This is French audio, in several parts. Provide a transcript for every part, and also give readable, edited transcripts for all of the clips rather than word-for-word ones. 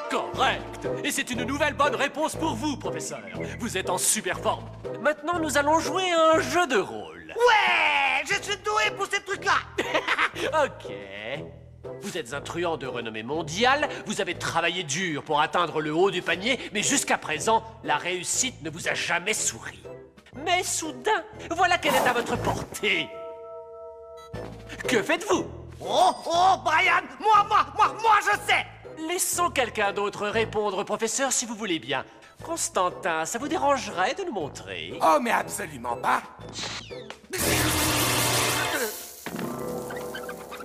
Correct. Et c'est une nouvelle bonne réponse pour vous, professeur. Vous êtes en super forme. Maintenant, nous allons jouer à un jeu de rôle. Ouais, je suis doué pour ces trucs-là. Ok. Vous êtes un truand de renommée mondiale, vous avez travaillé dur pour atteindre le haut du panier, mais jusqu'à présent, la réussite ne vous a jamais souri. Mais soudain, voilà qu'elle est à votre portée. Que faites-vous? Oh, Brian, moi, je sais. Laissons quelqu'un d'autre répondre, professeur, si vous voulez bien. Constantin, ça vous dérangerait de nous montrer? Oh, mais absolument pas.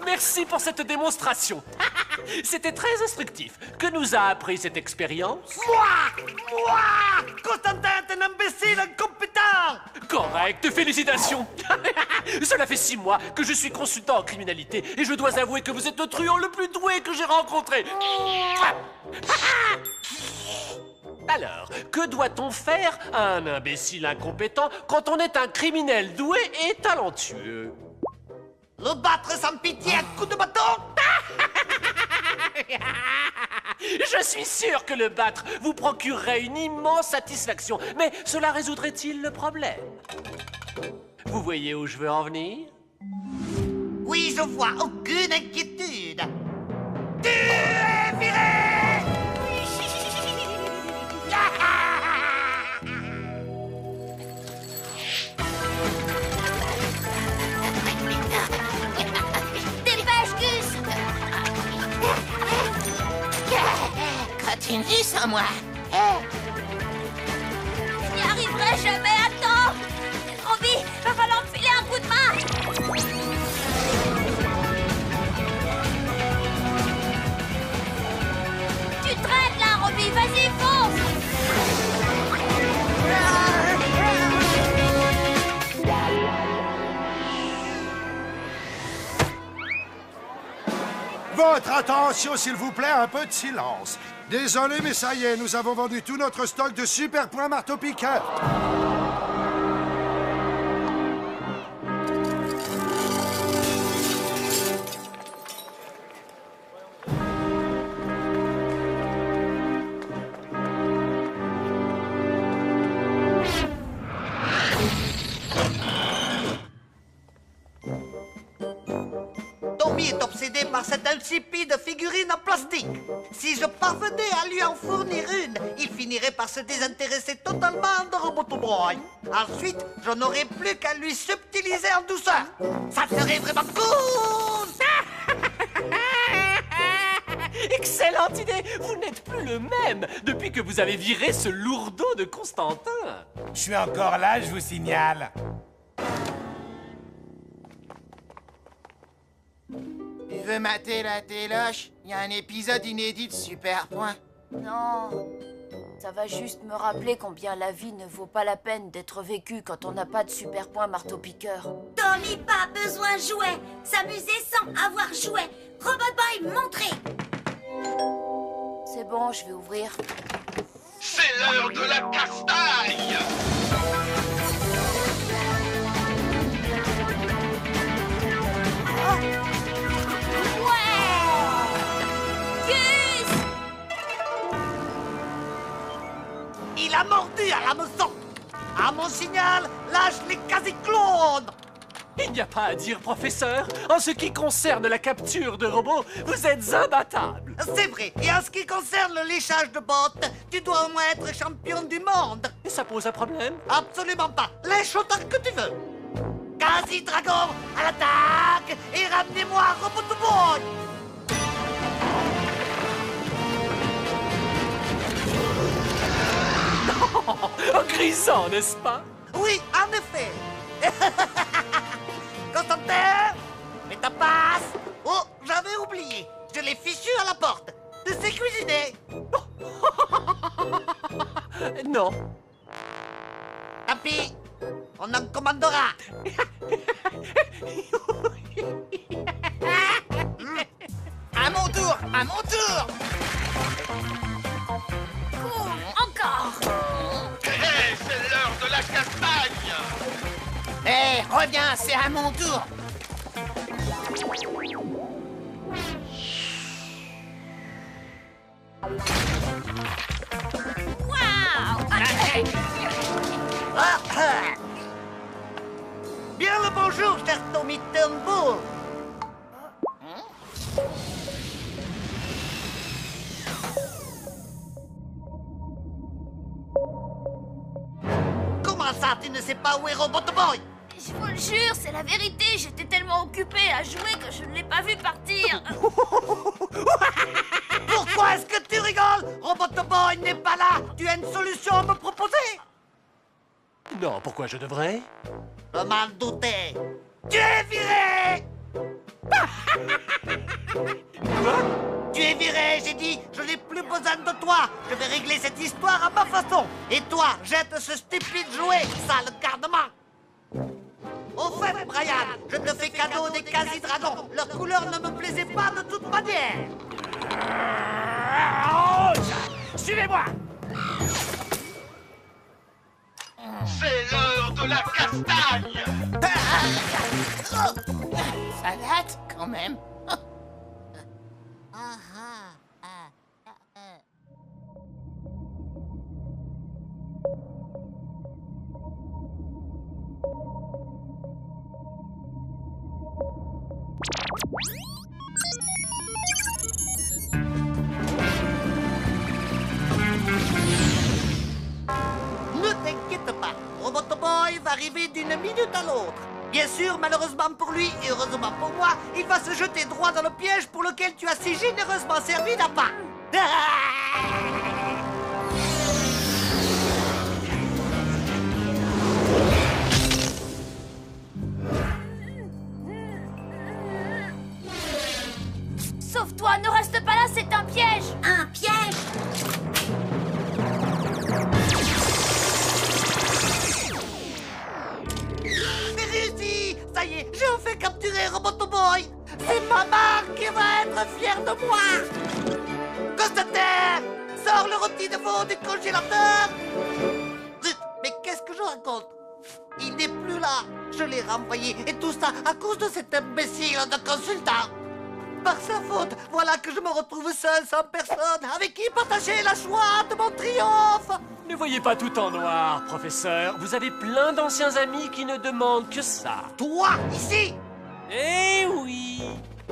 Merci pour cette démonstration. C'était très instructif. Que nous a appris cette expérience? Moi, Constantin est un imbécile incompétent. Correct, félicitations. Cela fait 6 mois que je suis consultant en criminalité et je dois avouer que vous êtes le truand le plus doué que j'ai rencontré. Alors, que doit-on faire à un imbécile incompétent quand on est un criminel doué et talentueux? Le battre sans pitié à coups de bâton. Je suis sûr que le battre vous procurerait une immense satisfaction, mais cela résoudrait-il le problème? Vous voyez où je veux en venir? Oui, je vois, aucune inquiétude. Tu es viré. Dépêche, Gus! Continue sans moi. Je n'y arriverai jamais à temps! Robbie, va falloir me filer un coup de main! Tu traînes là, Robbie, vas-y, fonce! Votre attention, s'il vous plaît, un peu de silence. Désolé, mais ça y est, nous avons vendu tout notre stock de super points marteau-piqueur. Tommy est obsédé par cette insipide figurine en plastique. Si je parvenais à lui en fournir une, il finirait par se désintéresser totalement de Robotoboy. Ensuite, je n'aurais plus qu'à lui subtiliser en douceur. Ça serait vraiment cool. Excellente idée! Vous n'êtes plus le même depuis que vous avez viré ce lourdeau de Constantin. Je suis encore là, je vous signale. Tu veux mater la téloche? Il y a un épisode inédit de Super Point. Non, ça va juste me rappeler combien la vie ne vaut pas la peine d'être vécue quand on n'a pas de super point marteau-piqueur. Tommy, pas besoin de jouets. S'amuser sans avoir jouet. Robot Boy, montrez. C'est bon, je vais ouvrir. C'est l'heure de la castagne! Gus! Il a mordu à l'hameçon. À mon signal, lâche les quasi-clones. Il n'y a pas à dire, professeur. En ce qui concerne la capture de robots, vous êtes imbattable. C'est vrai. Et en ce qui concerne le léchage de bottes, tu dois au moins être champion du monde. Et ça pose un problème? Absolument pas. Lèche autant que tu veux. Quasi-dragon, à l'attaque. Et ramenez-moi Robotoboy. Oh, grisant, n'est-ce pas? Oui, en effet. Constantin, mets ta passe. Oh, j'avais oublié. Je l'ai fichu à la porte. Tu sais cuisiner? Non. Tant pis. On en commandera. À mon tour, à mon tour. Encore! Hé, c'est l'heure de la castagne! Hé, reviens, c'est à mon tour. Bien le bonjour, cher Tommy Turnbull. Comment ça, tu ne sais pas où est Robot Boy? Je vous le jure, c'est la vérité. J'étais tellement occupée à jouer que je ne l'ai pas vu partir. Pourquoi est-ce que tu rigoles? Robot Boy n'est pas là. Tu as une solution à me proposer? Non, pourquoi je devrais? Je m'en doutais. Tu es viré. Quoi? Tu es viré, j'ai dit. Je n'ai plus besoin de toi. Je vais régler cette histoire à ma façon. Et toi, jette ce stupide jouet, sale garnement. Au fait, Brian, je te fais cadeau des quasi-dragons. Leur couleur ne me plaisait pas de toute manière. Suivez-moi! C'est l'heure de la castagne. Salade, quand même. Ne t'inquiète pas, Robot Boy va arriver d'une minute à l'autre. Bien sûr, malheureusement pour lui et heureusement pour moi, il va se jeter droit dans le piège pour lequel tu as si généreusement servi d'appât. Sauve-toi, ne reste pas là, c'est un piège. Un piège. C'est réussi. Ça y est, j'ai enfin capturé Robot Boy. C'est maman qui va être fière de moi. Constater, sors le rôti de veau du congélateur. Zut, mais qu'est-ce que je raconte? Il n'est plus là. Je l'ai renvoyé. Et tout ça à cause de cet imbécile de consultant. Par sa faute, voilà que je me retrouve seul, sans personne, avec qui partager la joie de mon triomphe. Ne voyez pas tout en noir, professeur. Vous avez plein d'anciens amis qui ne demandent que ça. Toi, ici. Eh oui!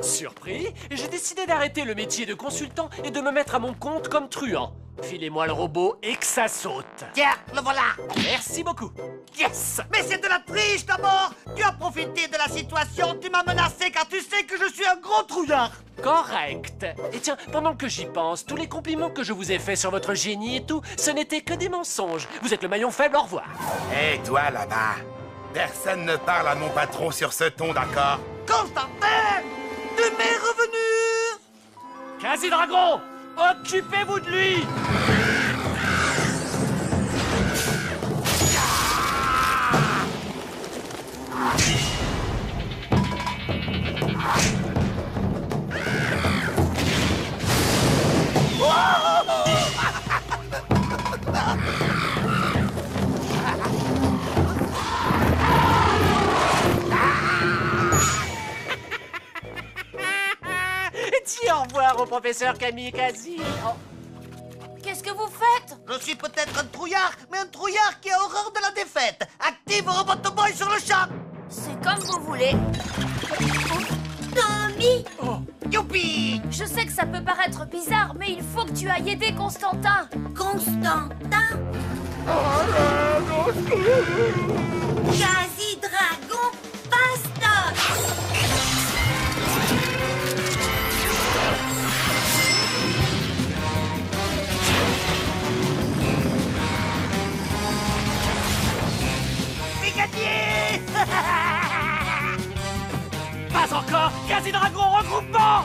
Surpris, j'ai décidé d'arrêter le métier de consultant et de me mettre à mon compte comme truand. Filez-moi le robot et que ça saute. Tiens, le voilà. Merci beaucoup. Yes! Mais c'est de la triche d'abord. Tu as profité de la situation, tu m'as menacé car tu sais que je suis un gros trouillard. Correct. Et tiens, pendant que j'y pense, tous les compliments que je vous ai faits sur votre génie et tout, ce n'était que des mensonges. Vous êtes le maillon faible, au revoir. Hé, toi là-bas, personne ne parle à mon patron sur ce ton, d'accord? Constantin, tu m'es revenu. Quasi-dragon, occupez-vous de lui! Dis au revoir au professeur Kamikaze. Oh. Qu'est-ce que vous faites? Je suis peut-être un trouillard, mais un trouillard qui a horreur de la défaite. Active Robot Boy sur le champ. C'est comme vous voulez. Tommy. Youpi. Je sais que ça peut paraître bizarre, mais il faut que tu ailles aider Constantin. Constantin. Quasi-dragon. Pastoc. C'est gagné. Pas encore! Quasi-dragon, regroupement!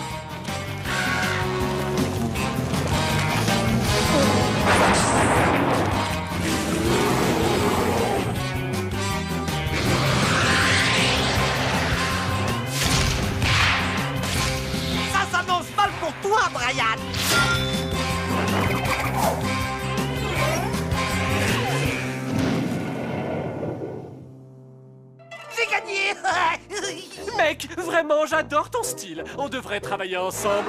Ça s'annonce mal pour toi, Brian. J'ai gagné. Mec, vraiment, j'adore ton style. On devrait travailler ensemble.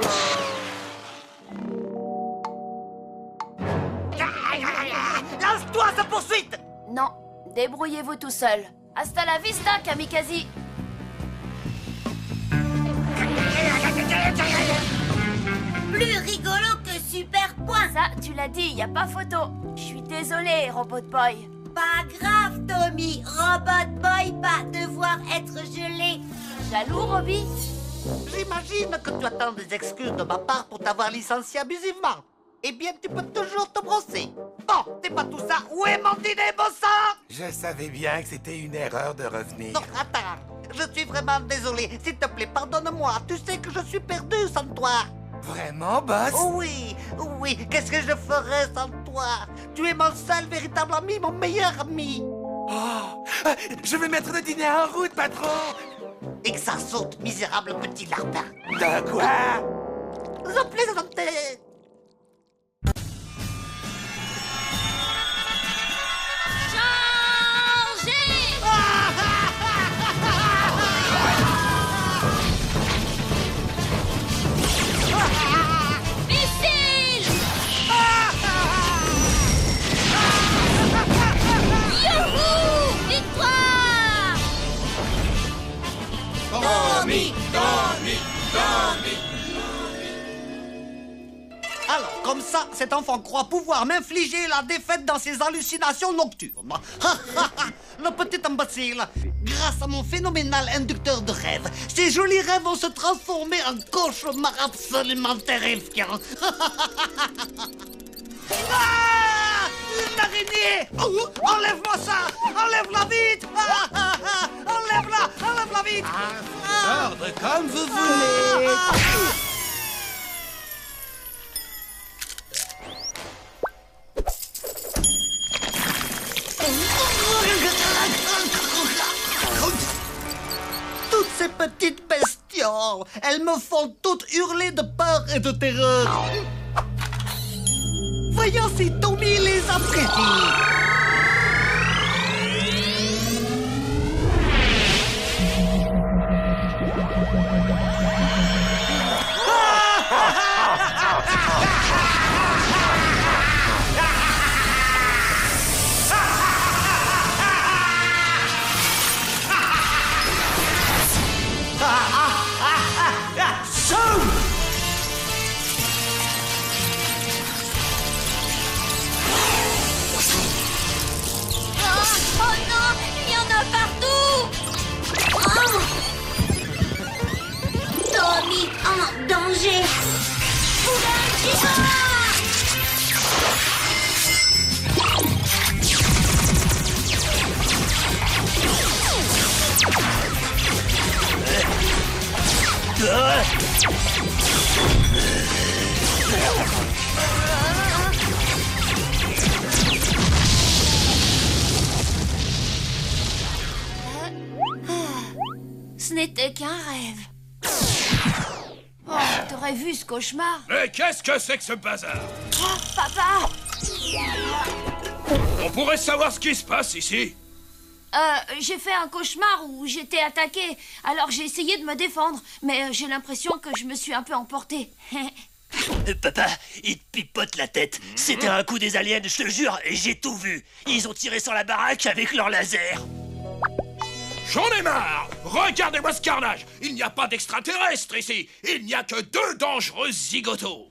Lance-toi sa poursuite. Non, Débrouillez-vous tout seul. Hasta la vista, kamikaze. Plus rigolo que Super Point. Ça, tu l'as dit, y a pas photo. Je suis désolée, Robot Boy. Pas grave, Tommy. Robot Boy va devoir être gelé. Jaloux, Robbie? J'imagine que tu attends des excuses de ma part pour t'avoir licencié abusivement. Eh bien, tu peux toujours te brosser. Bon, c'est pas tout ça. Où est mon dîner, bon sang? Je savais bien que c'était une erreur de revenir. Non, attends. Je suis vraiment désolé. S'il te plaît, pardonne-moi. Tu sais que je suis perdu sans toi. Vraiment, boss? Oui, oui. Qu'est-ce que je ferais sans toi? Tu es mon seul véritable ami, mon meilleur ami. Oh, je vais mettre le dîner en route, patron. Et que ça saute, misérable petit lapin. De quoi? Je plaisantais. Alors, comme ça, cet enfant croit pouvoir m'infliger la défaite dans ses hallucinations nocturnes. Le petit imbécile. Grâce à mon phénoménal inducteur de rêves, ces jolis rêves vont se transformer en cauchemars absolument terrifiants. Ah! Une araignée! Oh, enlève-moi ça! Enlève-la vite! Enlève-la vite! Ordre comme vous voulez. Toutes ces petites bestioles, elles me font toutes hurler de peur et de terreur. Voyons si Tommy les apprécie. Oh non, il y en a partout. Oh. Tommy en danger. Ce n'était qu'un rêve. Oh, t'aurais vu ce cauchemar? Mais qu'est-ce que c'est que ce bazar? Oh, papa! On pourrait savoir ce qui se passe ici. J'ai fait un cauchemar où j'étais attaquée. Alors j'ai essayé de me défendre, mais j'ai l'impression que je me suis un peu emportée. Papa, il te pipote la tête. C'était un coup des aliens, je te jure, et j'ai tout vu. Ils ont tiré sur la baraque avec leur laser. J'en ai marre! Regardez-moi ce carnage! Il n'y a pas d'extraterrestres ici! Il n'y a que 2 dangereux zigotos!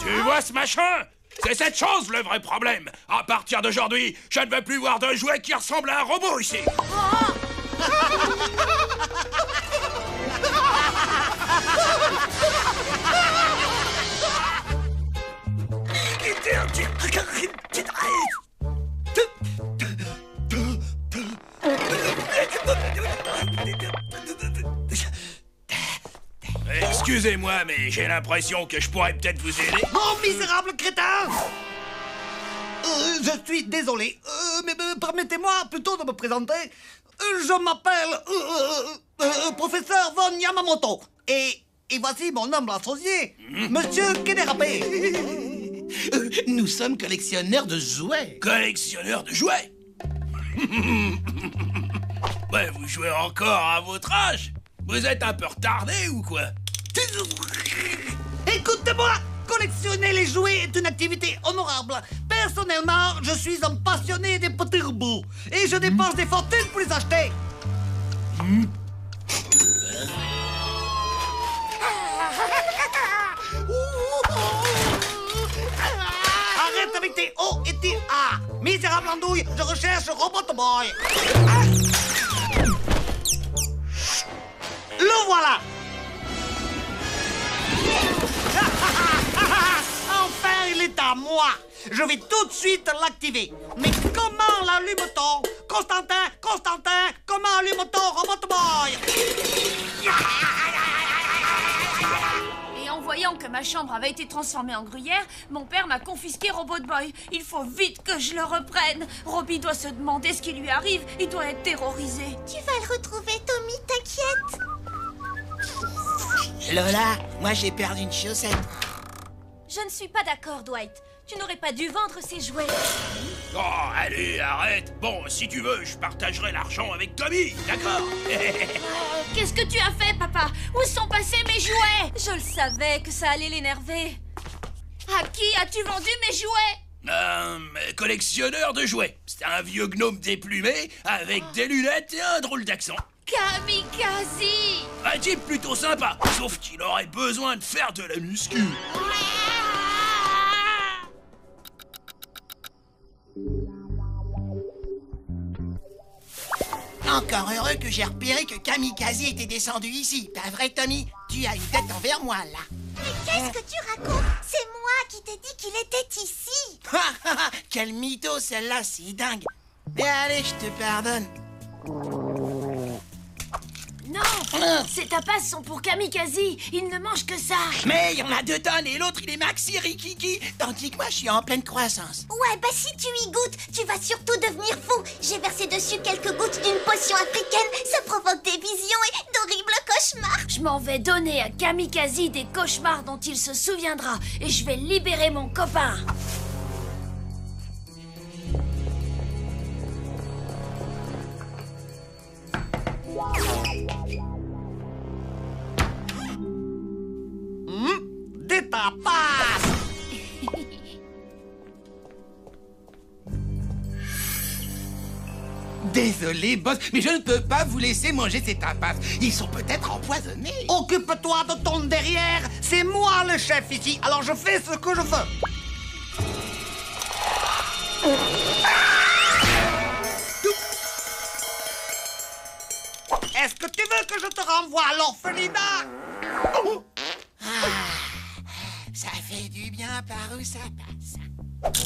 Tu vois ce machin? C'est cette chose le vrai problème! À partir d'aujourd'hui, je ne veux plus voir de jouet qui ressemble à un robot ici! Excusez-moi, mais j'ai l'impression que je pourrais peut-être vous aider. Oh, misérable crétin! Je suis désolé, mais permettez-moi plutôt de me présenter. Je m'appelle professeur Von Yamamoto. Et voici mon humble associé, Monsieur Kenerabe. Nous sommes collectionneurs de jouets. Collectionneur de jouets? Ouais, vous jouez encore à votre âge? Vous êtes un peu retardé ou quoi? Écoutez-moi! Collectionner les jouets est une activité honorable. Personnellement, je suis un passionné des petits robots. et je dépense des fortunes pour les acheter. Arrête avec tes O et tes A. Misérable andouille, je recherche Robot Boy. Le voilà. Enfin, il est à moi. Je vais tout de suite l'activer. Mais comment l'allume-t-on? Constantin, comment allume-t-on Robot Boy? Et en voyant que ma chambre avait été transformée en gruyère, mon père m'a confisqué Robot Boy. Il faut vite que je le reprenne. Robbie doit se demander ce qui lui arrive. Il doit être terrorisé. Tu vas le retrouver, Tommy, t'inquiète. Lola, moi j'ai perdu une chaussette. Je ne suis pas d'accord, Dwight. Tu n'aurais pas dû vendre ces jouets. Oh, allez, arrête. Bon, si tu veux, je partagerai l'argent avec Tommy, d'accord? Qu'est-ce que tu as fait, papa? Où sont passés mes jouets? Je le savais que ça allait l'énerver. À qui as-tu vendu mes jouets? Collectionneur de jouets. C'est un vieux gnome déplumé avec des lunettes et un drôle d'accent. Kamikaze! Un type plutôt sympa, sauf qu'il aurait besoin de faire de la muscu. Encore heureux que j'ai repéré que Kamikaze était descendu ici. Pas vrai, Tommy? Tu as une tête envers moi, là. Mais qu'est-ce que tu racontes? C'est moi qui t'ai dit qu'il était ici. Quel mytho, celle-là, c'est dingue. Mais allez, je te pardonne. Non! Ces tapas sont pour Kamikaze. Il ne mange que ça. Mais il y en a 2 tonnes et l'autre, il est maxi rikiki. Tandis que moi, je suis en pleine croissance. Ouais, bah si tu y goûtes, tu vas surtout devenir fou. J'ai versé dessus quelques gouttes d'une potion africaine. Ça provoque des visions et d'horribles cauchemars. Je m'en vais donner à Kamikaze des cauchemars dont il se souviendra. Et je vais libérer mon copain. Des tapas. Désolé, boss, mais je ne peux pas vous laisser manger ces tapas. Ils sont peut-être empoisonnés. Occupe-toi de ton derrière. C'est moi le chef ici, alors je fais ce que je veux. Est-ce que tu veux que je te renvoie à l'orphelinat? Ça fait du bien par où ça passe.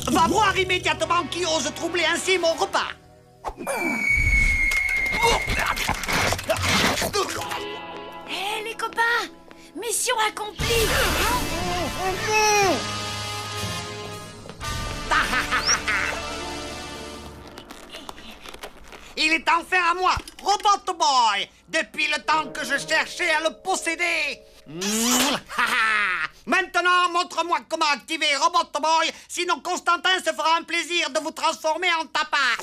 Va voir immédiatement qui ose troubler ainsi mon repas. Hé, les copains! Mission accomplie! Il est enfin à moi, Robot Boy, depuis le temps que je cherchais à le posséder. Maintenant, montre-moi comment activer Robot Boy, sinon Constantin se fera un plaisir de vous transformer en tapas.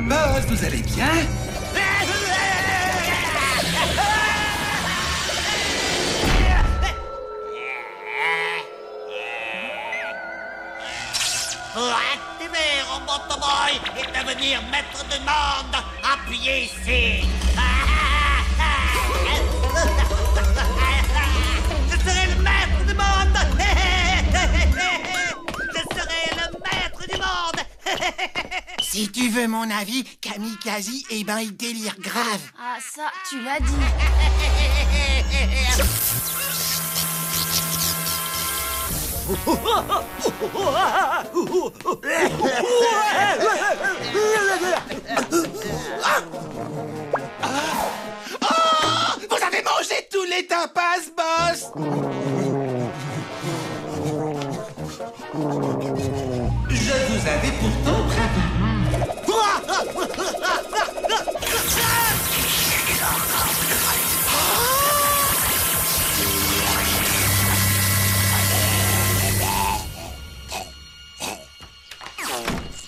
Boss, vous allez bien? Pour activer Robot Boy et devenir maître du monde, appuyez ici. Je serai le maître du monde. Je serai le maître du monde. Si tu veux mon avis, Kamikaze, eh ben, il délire grave. Ah, ça, tu l'as dit. Vous avez mangé tous les tapas, boss! Je vous avais pourtant prévenu.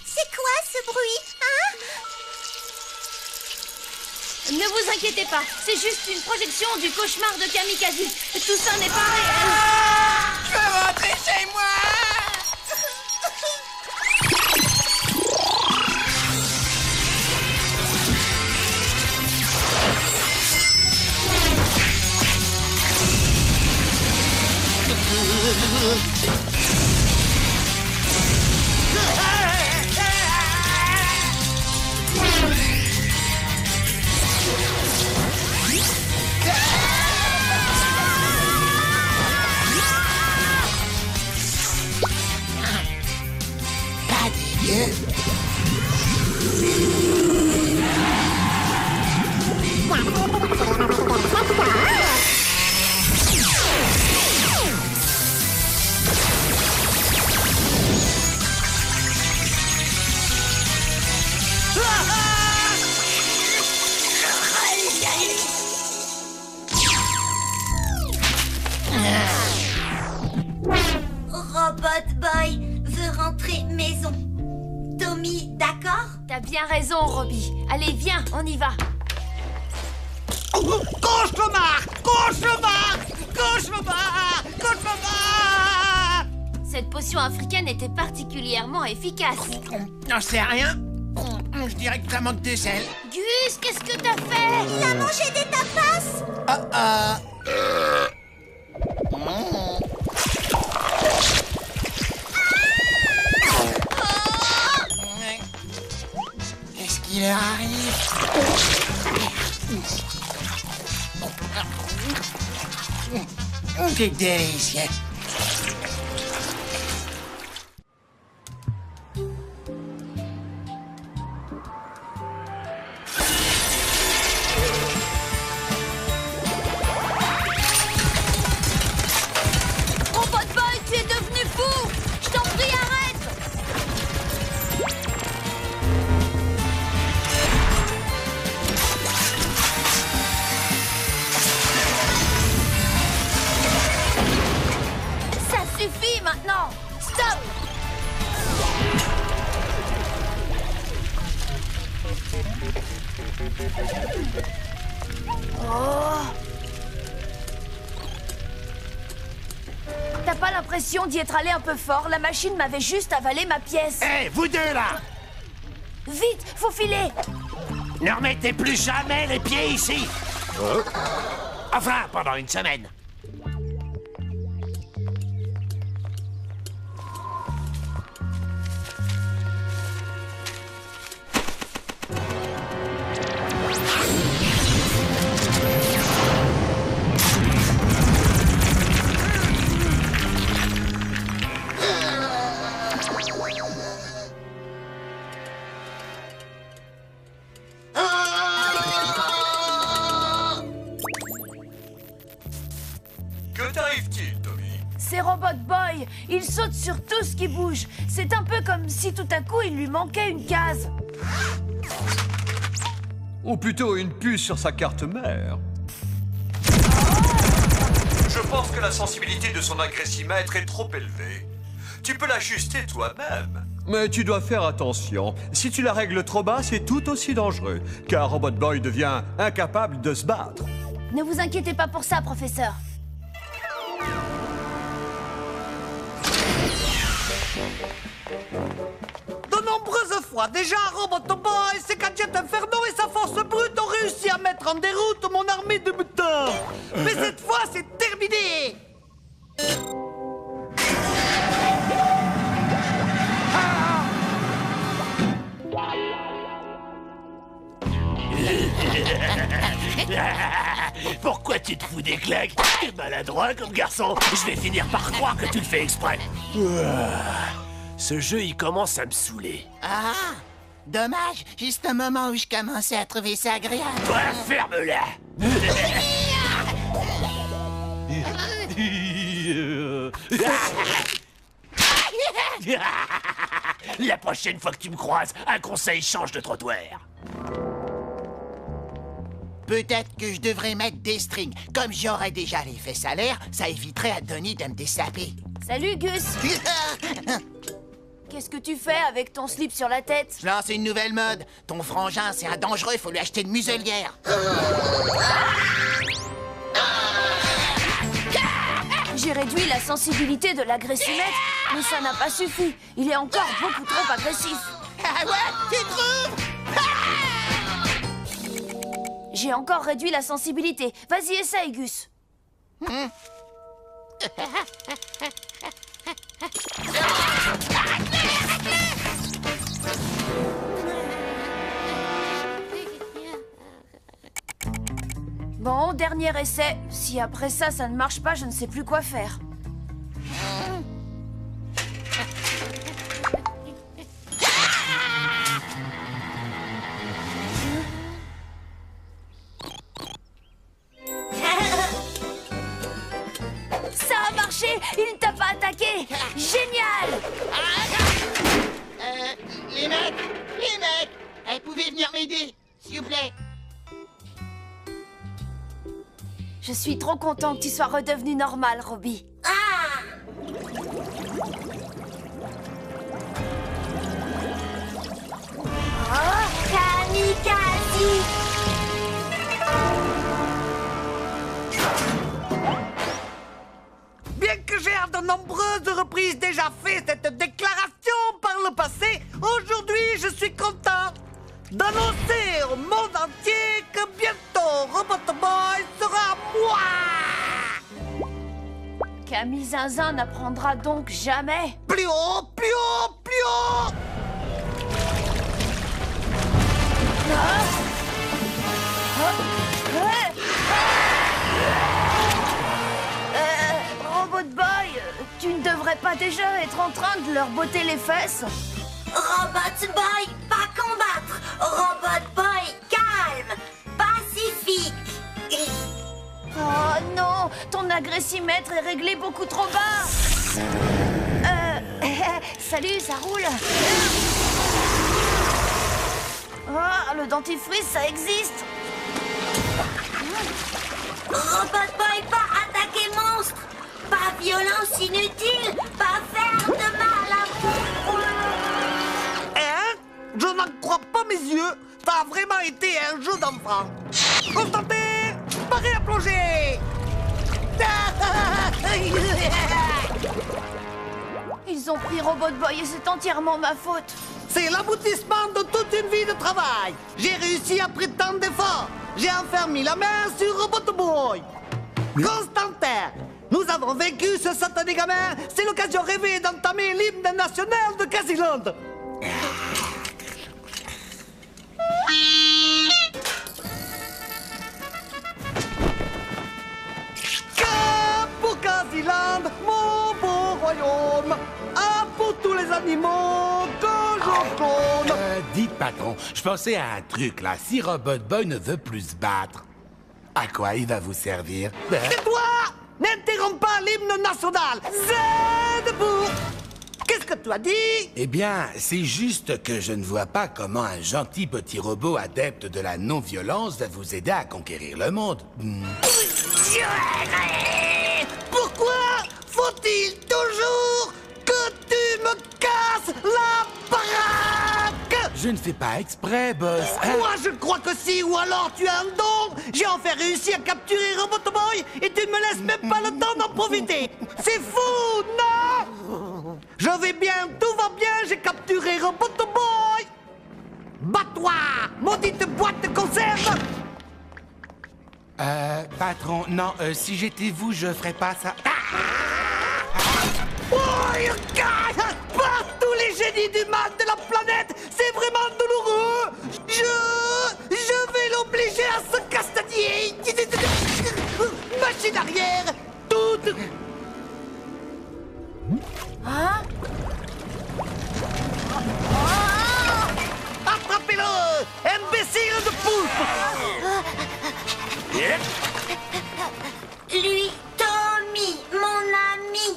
C'est quoi ce bruit, hein? vous inquiétez pas, c'est juste une projection du cauchemar de Kamikaze. Tout ça n'est pas réel. Je veux rentrer chez moi. Pas dégueu. Robot Boy veut rentrer maison. Tommy, d'accord? T'as bien raison, Robbie. Allez, viens, on y va. Cauchemar! Cauchemar! Cauchemar! Cauchemar! Cette potion africaine était particulièrement efficace. J'en sais rien. Je dirais que ça manque de sel. Gus, qu'est-ce que t'as fait? Il a mangé des tapas? Qu'est-ce qui leur arrive? C'est délicieux. Robot Boy, tu es devenu fou! Je t'en prie, arrête! Ça suffit maintenant! Stop! Oh! T'as pas l'impression d'y être allé un peu fort? La machine m'avait juste avalé ma pièce. Hé, vous deux là! Vite, faut filer! Ne remettez plus jamais les pieds ici! Enfin, pendant une semaine. Que t'arrive-t-il, Tommy? C'est Robot Boy. Il saute sur tout ce qui bouge. C'est un peu comme si tout à coup il lui manquait une case. Ou plutôt une puce sur sa carte mère. Je pense que la sensibilité de son agressimètre est trop élevée. Tu peux l'ajuster toi-même. Mais tu dois faire attention. Si tu la règles trop bas, c'est tout aussi dangereux, car Robot Boy devient incapable de se battre. Ne vous inquiétez pas pour ça, professeur. De nombreuses fois, déjà, Robot Boy, ses gadgets infernaux et sa force brute ont réussi à mettre en déroute mon armée de mutants. Mais cette fois, c'est terminé. Pourquoi tu te fous des claques? T'es maladroit comme garçon. Je vais finir par croire que tu le fais exprès. Ce jeu, il commence à me saouler. Ah, dommage, juste un moment où je commençais à trouver ça agréable. Toi, ferme-la. La prochaine fois que tu me croises, un conseil, change de trottoir. Peut-être que je devrais mettre des strings. Comme j'aurais déjà les fesses à l'air, ça éviterait à Donnie de me dessaper. Salut, Gus. Qu'est-ce que tu fais avec ton slip sur la tête? Je lance une nouvelle mode. Ton frangin, c'est un dangereux, faut lui acheter une muselière. J'ai réduit la sensibilité de l'agressimètre, mais ça n'a pas suffi. Il est encore beaucoup trop agressif. Ah ouais, tu trouves? J'ai encore réduit la sensibilité. Vas-y, essaye, Gus. Bon, dernier essai. Si après ça ne marche pas, je ne sais plus quoi faire. Ça a marché! Il ne t'a pas attaqué! Génial! Les mecs! Vous pouvez venir m'aider, s'il vous plaît? Je suis trop content que tu sois redevenu normal, Robbie. Oh, kamikaze! Bien que j'ai à de nombreuses reprises déjà fait cette déclaration par le passé, aujourd'hui je suis content d'annoncer au monde entier que bientôt Robot Boy sera moi! Camille Zinzin n'apprendra donc jamais. Plus haut, plus haut, plus haut! Robot Boy, tu ne devrais pas déjà être en train de leur botter les fesses? Robot Boy, pas combattre! Robot Boy, calme! Pacifique! Oh non, ton agressimètre est réglé beaucoup trop bas. Salut, ça roule. Oh, le dentifrice, ça existe. Robot Boy, pas attaquer monstre! Pas violence inutile! Pas faire de mal à vous! Hein? Je n'en crois pas mes yeux! Ça a vraiment été un jeu d'enfant! Constantin! Paré à plonger! Ils ont pris Robot Boy et c'est entièrement ma faute. C'est l'aboutissement de toute une vie de travail! J'ai réussi après tant d'efforts! J'ai enfin mis la main sur Robot Boy! Constantin! Nous avons vaincu ce satané gamin! C'est l'occasion rêvée d'entamer l'hymne national de Casiland! Pour Casiland, mon beau royaume! Un pour tous les animaux que je clone! Dites, patron, je pensais à un truc, là. Si Robot Boy ne veut plus se battre, à quoi il va vous servir? Tais-toi! N'interromps pas l'hymne national! C'est debout! Qu'est-ce que tu as dit? Eh bien, c'est juste que je ne vois pas comment un gentil petit robot adepte de la non-violence va vous aider à conquérir le monde. Pourquoi faut-il toujours que tu me casses la baraque? Je ne fais pas exprès, boss. Moi, je crois que si, ou alors tu as un don. J'ai enfin réussi à capturer Robot Boy et tu ne me laisses même pas le temps d'en profiter. C'est fou, non? Je vais bien, tout va bien, j'ai capturé Robot Boy. Bats-toi, maudite boîte de conserve. Patron, non, si j'étais vous, je ferais pas ça. Oh, par tous les génies du mal de la planète, c'est vraiment douloureux. Je vais l'obliger à se castagner. Machine arrière, toute. Hein? Attrapez-le, imbécile de poulpe. Lui, Tommy, mon ami!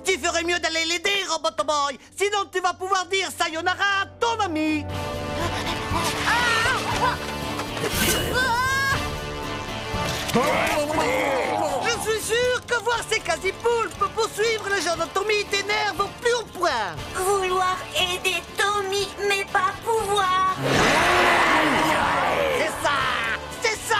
Tu ferais mieux d'aller l'aider, Robot Boy. Sinon, tu vas pouvoir dire sayonara à ton ami. Je suis sûr que voir ces quasi-poulpes poursuivre le jeu réaction de Tommy t'énerve au plus haut point. Vouloir aider Tommy, mais pas pouvoir. C'est ça! C'est ça!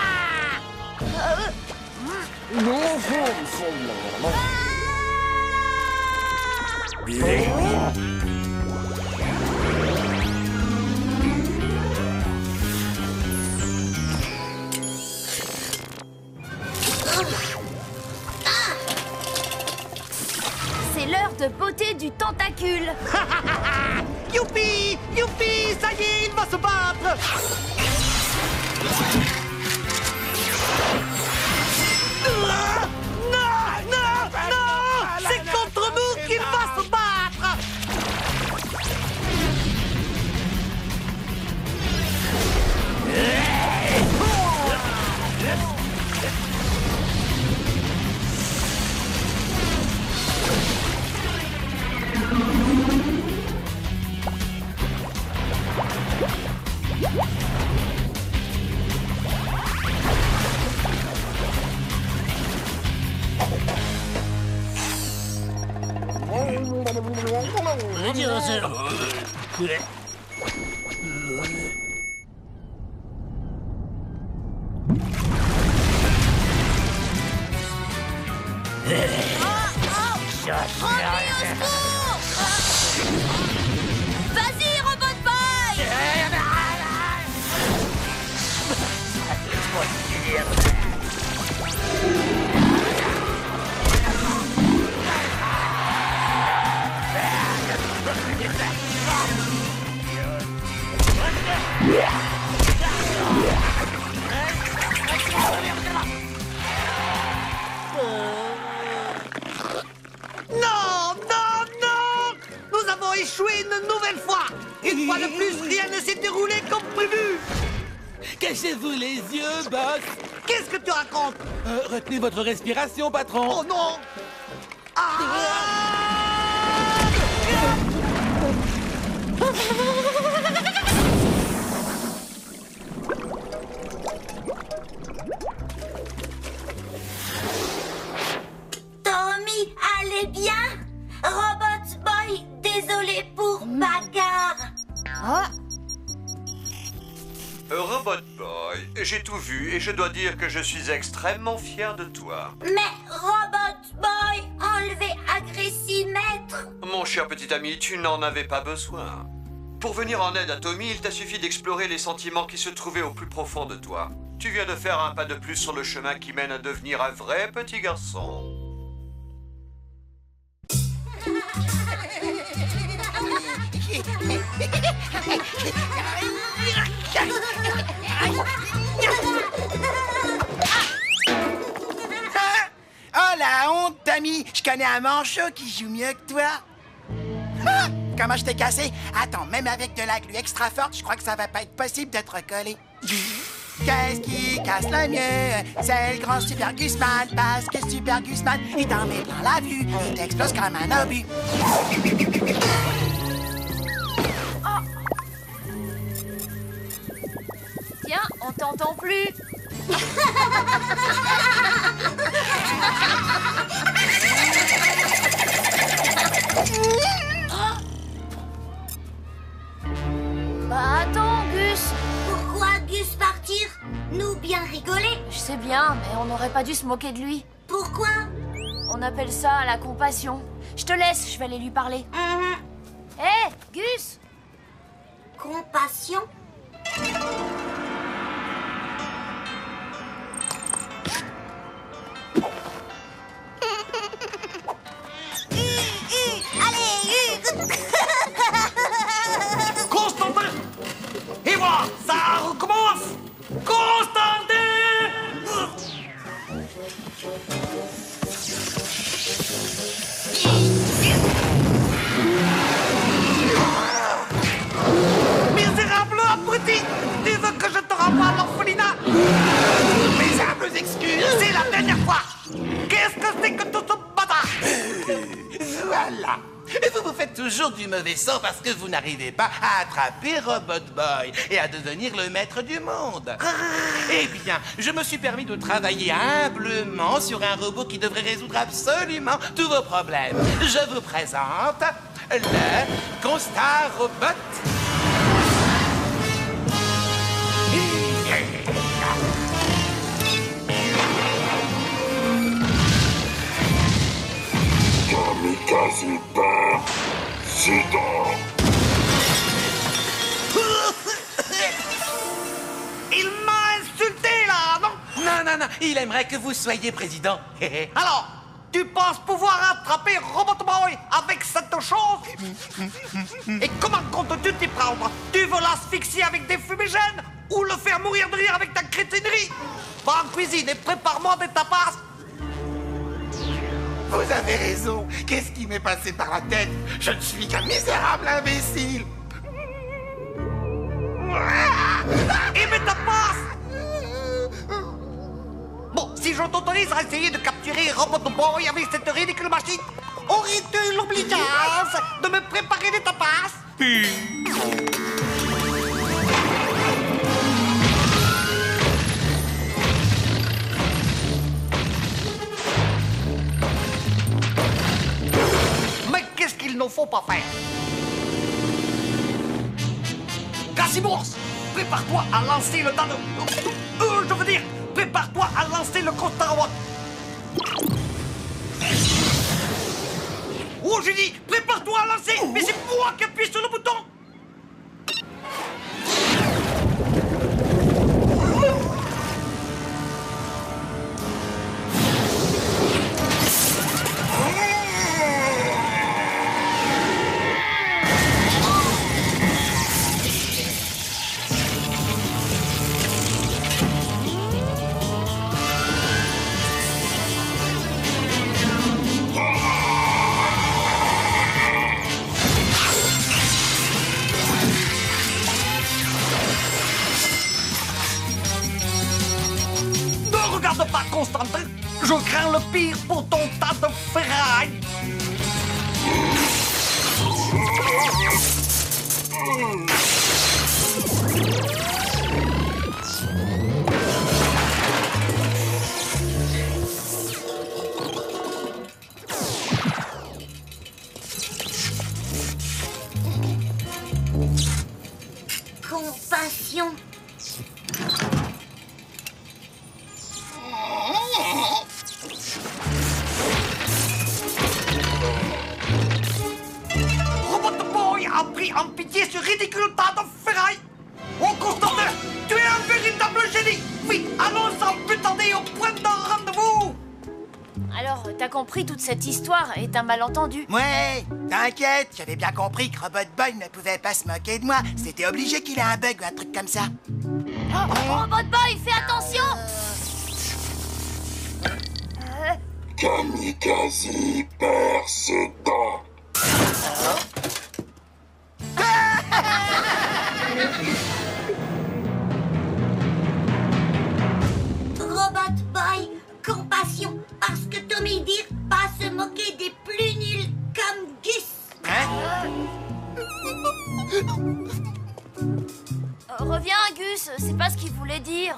C'est l'heure de botter du tentacule. Youpi! Youpi! Ça y est, il va se battre! Non! Non! Non! Non! C'est contre nous qu'il va se battre! Vas-y, Robot Boy! Non! Non! Non! Nous avons échoué une nouvelle fois! Une fois de plus, rien ne s'est déroulé comme prévu! Cachez-vous les yeux, boss. Qu'est-ce que tu racontes? Retenez votre respiration, patron. Oh non! Tommy, allez bien? Robot Boy, désolé pour bagarre. Robot Boy, j'ai tout vu et je dois dire que je suis extrêmement fier de toi. Mais Robot Boy, enlevez Agressimètre. Mon cher petit ami, tu n'en avais pas besoin. Pour venir en aide à Tommy, il t'a suffi d'explorer les sentiments qui se trouvaient au plus profond de toi. Tu viens de faire un pas de plus sur le chemin qui mène à devenir un vrai petit garçon. Oh la honte, Tommy! Je connais un manchot qui joue mieux que toi. Ah! Comment je t'ai cassé? Attends, même avec de la glu extra forte, je crois que ça va pas être possible de te recoller. Qu'est-ce qui casse le mieux? C'est le grand Super Gusman, parce que Super Gusman, il t'en met plein la vue, il t'explose comme un obus. Tiens, on t'entend plus. Bah attends, Gus. Pourquoi Gus partir? Nous bien rigoler? Je sais bien, mais on n'aurait pas dû se moquer de lui. Pourquoi? On appelle ça la compassion. Je te laisse, je vais aller lui parler. Hé, Gus! Compassion? Constantin! Et voilà, ça recommence! Constantin! Misérable abruti! Tu veux que je te renvoie à l'orphelinat? Mes humbles excuses! C'est la dernière fois! Qu'est-ce que c'est que tout ce bâtard? Voilà. Et vous vous faites toujours du mauvais sang parce que vous n'arrivez pas à attraper Robot Boy et à devenir le maître du monde. Eh bien, je me suis permis de travailler humblement sur un robot qui devrait résoudre absolument tous vos problèmes. Je vous présente le Constar Robot. Kamikaze Président. Il m'a insulté, là, non? Non, il aimerait que vous soyez président. Alors, tu penses pouvoir attraper Robot Boy avec cette chose? Et comment comptes-tu t'y prendre? Tu veux l'asphyxier avec des fumigènes? Ou le faire mourir de rire avec ta crétinerie? Va en cuisine et prépare-moi des tapas. Vous avez raison. Qu'est-ce qui m'est passé par la tête? Je ne suis qu'un misérable imbécile. Et mes tapas! Bon, si je t'autorise à essayer de capturer Robot Boy avec cette ridicule machine, aurais-tu l'obligeance de me préparer des tapas? Mais qu'est-ce qu'il ne faut pas faire? Cassimours, prépare-toi à lancer le dado. Je veux dire, prépare-toi à lancer le Constar. Oh, j'ai dit, prépare-toi à lancer, mais c'est moi qui appuie sur le bouton. Regarde pas, Constantin. Je crains le pire pour ton tas de ferraille. Compassion. Robot Boy a pris en pitié ce ridicule tas de ferraille. Oh, Constantin, tu es un véritable génie. Vite, allons sans plus tarder au point d'un rendez-vous. Alors, t'as compris, toute cette histoire est un malentendu. Ouais, t'inquiète, j'avais bien compris que Robot Boy ne pouvait pas se moquer de moi. C'était obligé qu'il ait un bug ou un truc comme ça. Oh, Robot Boy, fais attention! Kamikaze Président. Robot Boy, compassion, parce que Tommy dit pas se moquer des plus nuls comme Gus. Reviens, Gus, c'est pas ce qu'il voulait dire.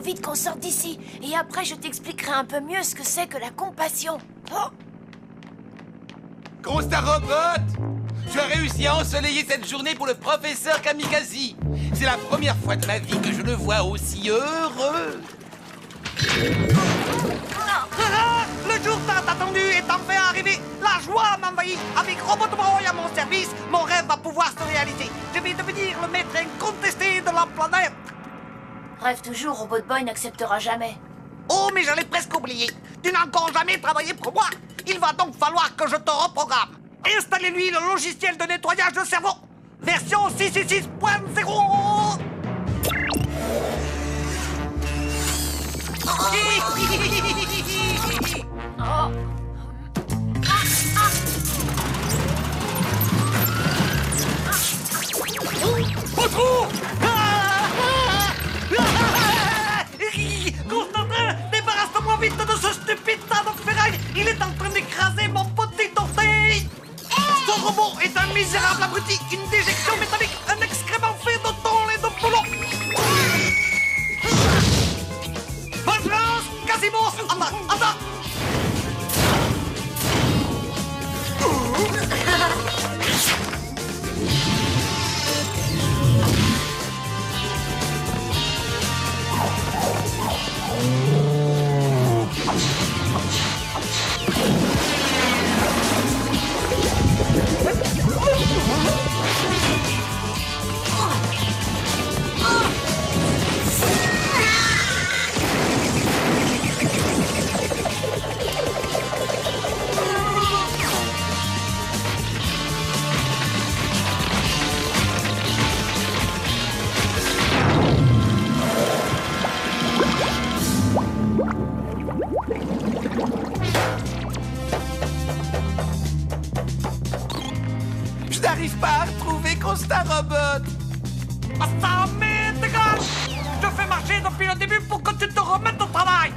Vite qu'on sorte d'ici, et après je t'expliquerai un peu mieux ce que c'est que la compassion. Oh. Constar Robot, tu as réussi à ensoleiller cette journée pour le professeur Kamikaze. C'est la première fois de ma vie que je le vois aussi heureux. Le jour tant attendu est enfin arrivé. La joie m'envahit. Avec Robot Boy à mon service, mon rêve va pouvoir se réaliser. Je vais devenir le maître incontesté de la planète. Rêve toujours, Robot Boy n'acceptera jamais. Oh, mais j'allais presque oublier. Tu n'as encore jamais travaillé pour moi. Il va donc falloir que je te reprogramme. Installez-lui le logiciel de nettoyage de cerveau. Version 666.0. Oh. Patron! Constantin, débarrasse-moi vite de ce stupide tas de ferraille. Il est en train d'écraser mon petit orteil. Ce robot est un misérable abruti, une déjection métallique, un excrément fait de thon et de boulot. Bonne chance, Quasimo. Anda. Je n'arrive pas à retrouver Constar Robot. Ah, ça m'est égal. Je fais marcher depuis le début pour que tu te remettes au travail.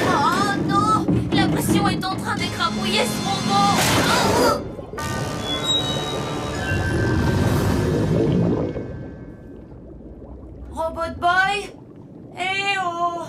Oh non! La pression est en train d'écrabouiller ce robot! Robot Boy? Eh oh!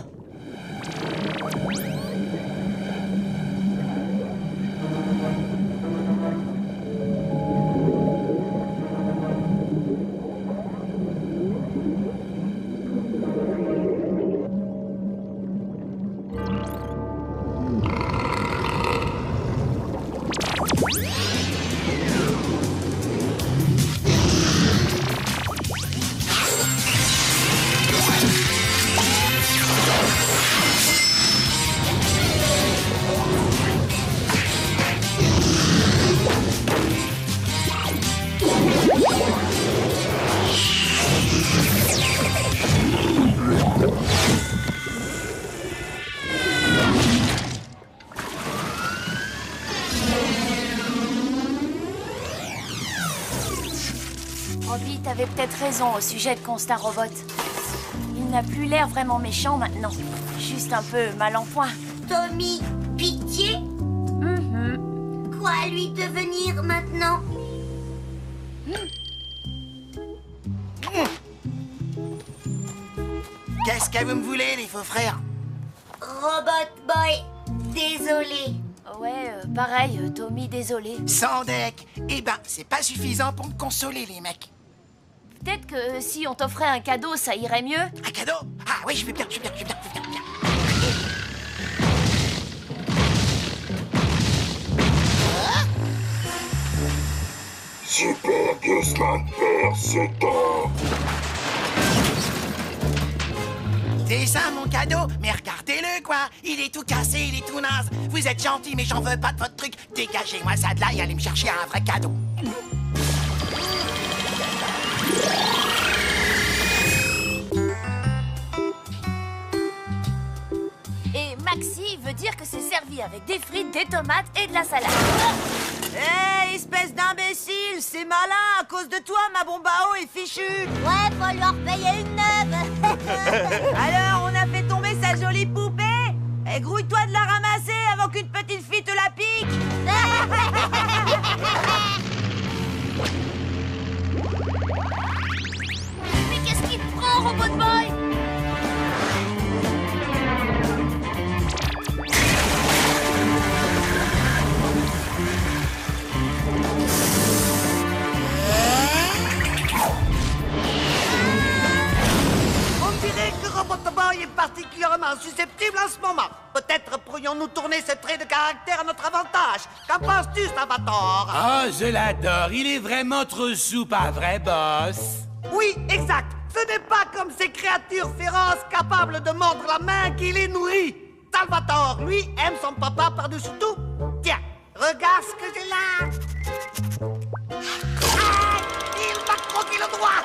Robbie, t'avais peut-être raison au sujet de Constar Robot. Il n'a plus l'air vraiment méchant maintenant. Juste un peu mal en point. Tommy, pitié? Quoi lui devenir maintenant? Qu'est-ce que vous me voulez, les faux frères? Robot Boy, désolé. Ouais, pareil, Tommy, désolé. Sans deck. Eh ben, c'est pas suffisant pour me consoler, les mecs. Peut-être que si on t'offrait un cadeau, ça irait mieux. Un cadeau? Ah oui, je vais bien. Super Guzman perd ses temps. C'est ça, mon cadeau? Mais regardez-le, quoi! Il est tout cassé, il est tout naze. Vous êtes gentil, mais j'en veux pas de votre truc. Dégagez-moi ça de là et allez me chercher un vrai cadeau. Et Maxi veut dire que c'est servi avec des frites, des tomates et de la salade. Hé, espèce d'imbécile, c'est malin, à cause de toi, ma bombe à eau est fichue. Ouais, faut leur payer une neuve. Alors, on a fait tomber sa jolie poupée. Et grouille-toi de la ramasser avant qu'une petite fille te la pique. Mais qu'est-ce qu'il te prend, Robot Boy? particulièrement susceptible en ce moment. Peut-être pourrions-nous tourner ce trait de caractère à notre avantage. Qu'en penses-tu, Salvatore? Oh, je l'adore. Il est vraiment trop souple, un vrai boss. Oui, exact. Ce n'est pas comme ces créatures féroces capables de mordre la main qui les nourrit. Salvatore, lui, aime son papa par-dessus tout. Tiens, regarde ce que j'ai là. Ah, il m'a croqué le doigt.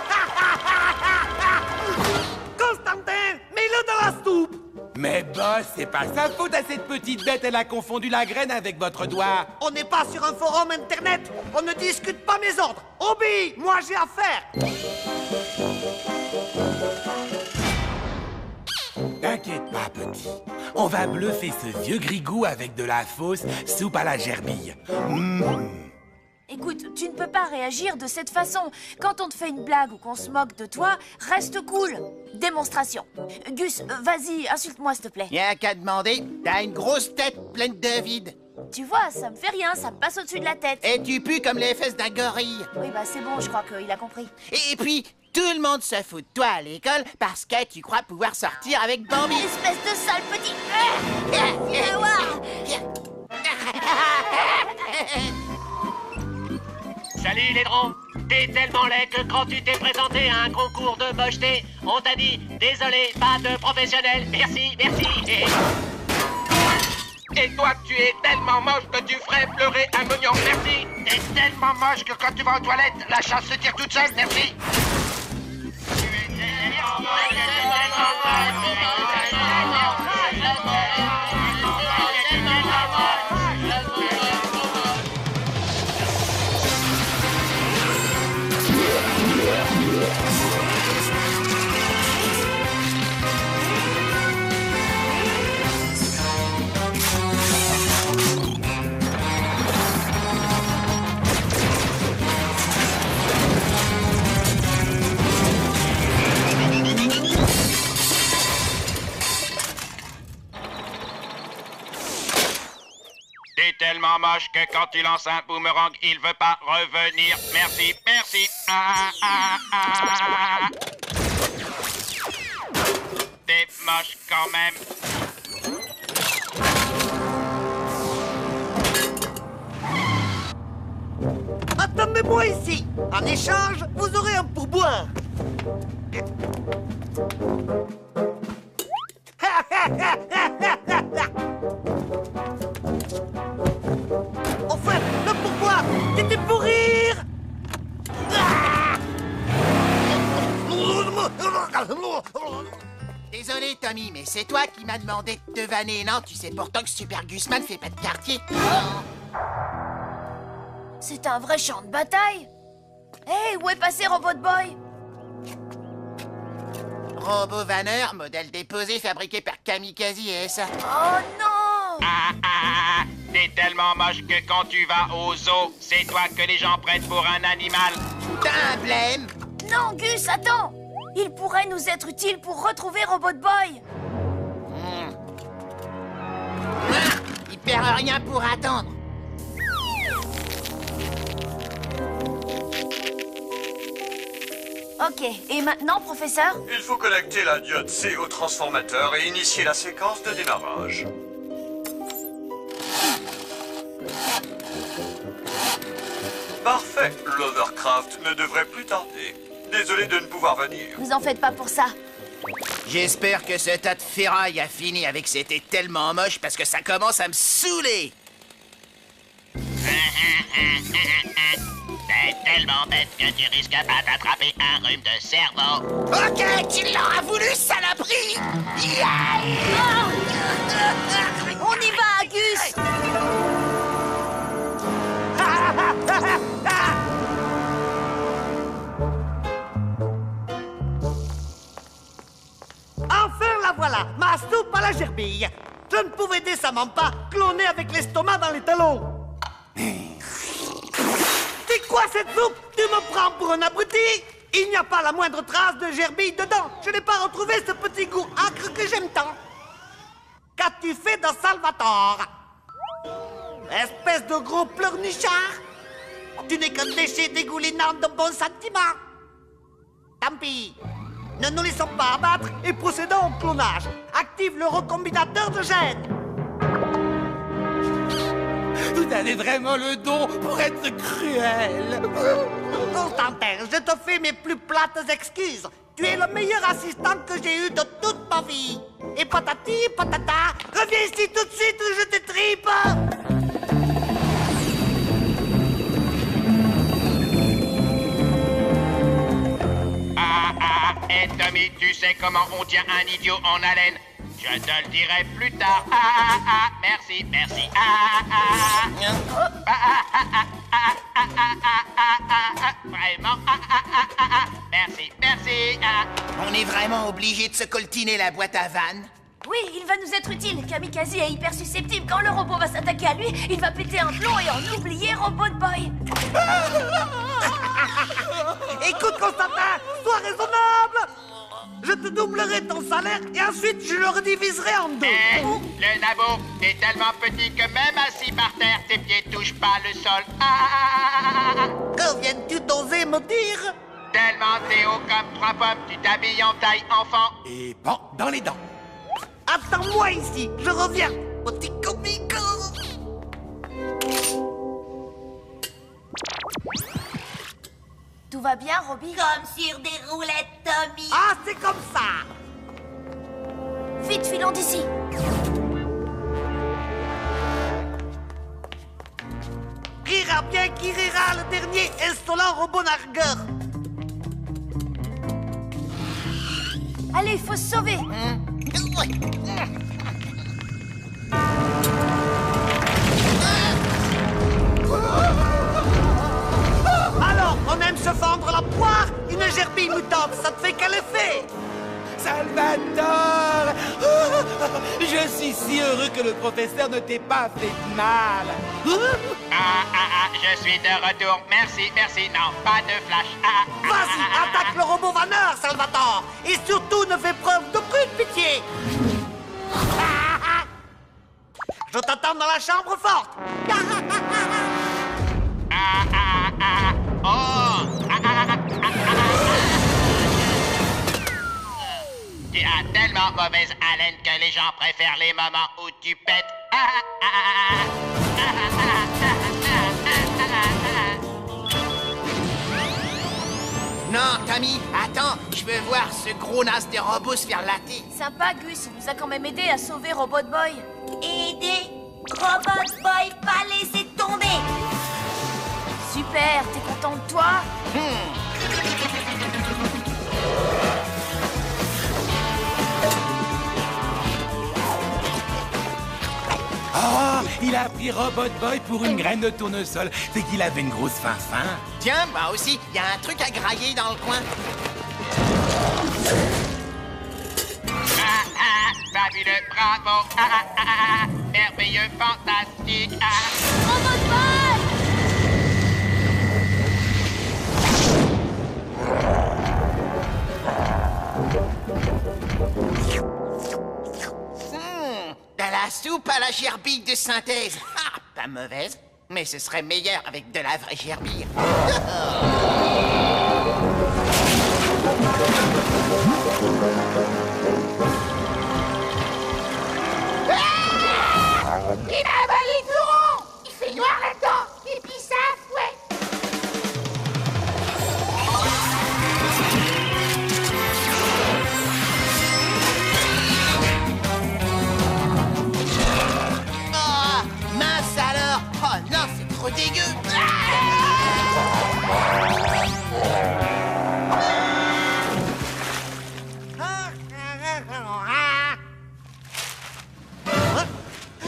Constantin, mets-le dans la soupe. Mais boss, c'est pas sa faute à cette petite bête. Elle a confondu la graine avec votre doigt. On n'est pas sur un forum internet. On ne discute pas mes ordres. Obéis, moi j'ai affaire. T'inquiète pas, petit. On va bluffer ce vieux grigou avec de la fausse soupe à la gerbille. Écoute, tu ne peux pas réagir de cette façon. Quand on te fait une blague ou qu'on se moque de toi, reste cool. Démonstration. Gus, vas-y, insulte-moi s'il te plaît. Y'a qu'à demander, t'as une grosse tête pleine de vide. Tu vois, ça me fait rien, ça me passe au-dessus de la tête. Et tu pues comme les fesses d'un gorille. Oui, bah c'est bon, je crois qu'il a compris. Et puis, tout le monde se fout de toi à l'école parce que tu crois pouvoir sortir avec Bambi. Espèce de sale petit... Salut les drôles. T'es tellement laid que quand tu t'es présenté à un concours de mocheté, on t'a dit « Désolé, pas de professionnel, merci, merci ». Et toi, tu es tellement moche que tu ferais pleurer un mignon, merci. T'es tellement moche que quand tu vas aux toilettes, la chasse se tire toute seule, merci. T'es tellement moche que quand tu lances un boomerang, il veut pas revenir. Merci, merci. T'es moche quand même. Attendez-moi ici. En échange, vous aurez un pourboire. Enfin, le pourboire, c'était pour rire. Désolé, Tommy, mais c'est toi qui m'as demandé de te vanner, non? Tu sais pourtant que Super Gusman fait pas de quartier. C'est un vrai champ de bataille. Hé, où est passé Robot Boy? Robot vanneur, modèle déposé, fabriqué par Kamikaze et ça. Oh non! T'es tellement moche que quand tu vas au zoo, c'est toi que les gens prennent pour un animal. T'as un blême? Non, Gus, attends! Il pourrait nous être utile pour retrouver Robot Boy. Il perd rien pour attendre. Ok, et maintenant, professeur? Il faut connecter la diode C au transformateur et initier la séquence de démarrage. Parfait, l'Overcraft ne devrait plus tarder. Désolé de ne pouvoir venir. Vous en faites pas pour ça. J'espère que ce tas de ferraille a fini avec c'était tellement moche parce que ça commence à me saouler. T'es tellement bête que tu risques pas d'attraper un rhume de cerveau. Ok, tu l'auras voulu, saloperie! On y va, Gus! Enfin, la voilà, ma soupe à la gerbille. Je ne pouvais décemment pas cloner avec l'estomac dans les talons. C'est quoi cette soupe? Tu me prends pour un abruti? Il n'y a pas la moindre trace de gerbille dedans. Je n'ai pas retrouvé ce petit goût acre que j'aime tant. Qu'as-tu fait de Salvatore? Espèce de gros pleurnichard. Tu n'es qu'un déchet dégoulinant de bons sentiments. Tant pis. Ne nous laissons pas abattre et procédons au clonage. Active le recombinateur de gènes. Vous avez vraiment le don pour être cruel. Constantin, je te fais mes plus plates excuses. Tu es le meilleur assistant que j'ai eu de toute ma vie. Et patati patata, reviens ici tout de suite ou je te tripe. Et Tommy, tu sais comment on tient un idiot en haleine? Je te le dirai plus tard. Merci, merci. Vraiment. Merci, merci. On est vraiment obligé de se coltiner la boîte à vannes? Oui, il va nous être utile. Kamikaze est hyper susceptible. Quand le robot va s'attaquer à lui, il va péter un plomb et en oublier Robot Boy. Écoute, Constantin, sois raisonnable. Je te doublerai ton salaire et ensuite je le rediviserai en deux. Le nabo, t'es tellement petit que même assis par terre, tes pieds touchent pas le sol. Que viens-tu d'oser me dire? Tellement t'es haut comme 3 pommes, tu t'habilles en taille enfant. Et bon, dans les dents. Attends-moi ici, je reviens, petit comique. Tout va bien, Robbie? Comme sur des roulettes, Tommy. Ah, c'est comme ça. Vite, filons d'ici. Rira bien qui rira, le dernier insolent robot nargueur. Allez, il faut se sauver. Alors, on aime se fendre la poire? Une gerbille mutante, ça te fait quel effet? Salvatore! Je suis si heureux que le professeur ne t'ait pas fait de mal. Je suis de retour. Merci, merci. Non, pas de flash. Vas-y, attaque le robot vanneur, Salvatore. Et surtout, ne fais preuve d'aucune pitié. Je t'attends dans la chambre forte. Tu as tellement mauvaise haleine que les gens préfèrent les moments où tu pètes. Non, Tommy, attends, je veux voir ce gros nas de robot se faire latter. Sympa, Gus, il nous a quand même aidé à sauver Robot Boy. Aider Robot Boy, pas laisser tomber. Super, t'es content de toi? Oh, il a pris Robot Boy pour une graine de tournesol. C'est qu'il avait une grosse faim. Tiens, moi aussi, il y a un truc à grailler dans le coin. Fabuleux, bravo. Merveilleux, fantastique. Robot Boy! De la soupe à la gerbille de synthèse. Ah, pas mauvaise, mais ce serait meilleur avec de la vraie gerbille. Il a avalé tout rond. Il fait noir là-dedans. Et puis ça, ouais. Ah, mince alors. Oh non, c'est trop dégueu.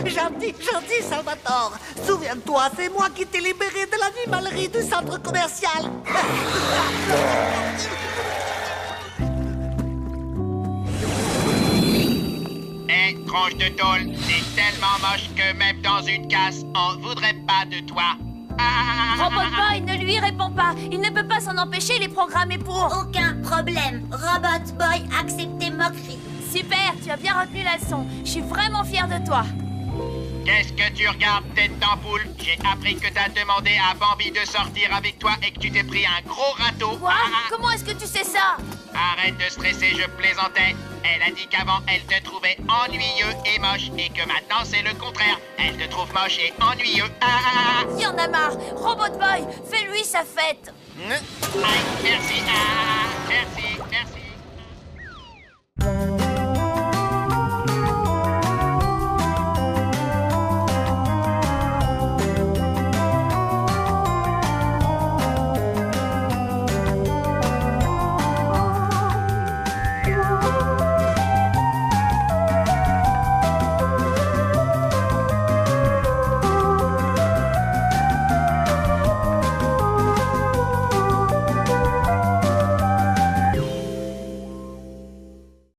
Gentil, Salvatore. Souviens-toi, c'est moi qui t'ai libéré de l'animalerie du centre commercial. Tronche de tôle, c'est tellement moche que même dans une casse, on voudrait pas de toi. Robot Boy, ne lui réponds pas. Il ne peut pas s'en empêcher, il est programmé pour. Aucun problème. Robot Boy, acceptez moquerie. Super, tu as bien retenu la leçon. Je suis vraiment fière de toi. Qu'est-ce que tu regardes, tête d'ampoule? J'ai appris que t'as demandé à Bambi de sortir avec toi et que tu t'es pris un gros râteau. Quoi? Comment est-ce que tu sais ça? Arrête de stresser, je plaisantais. Elle a dit qu'avant, elle te trouvait ennuyeux et moche, et que maintenant, c'est le contraire. Elle te trouve moche et ennuyeux. Y en a marre. Robot Boy, fais-lui sa fête. Aïe, merci. Merci, merci.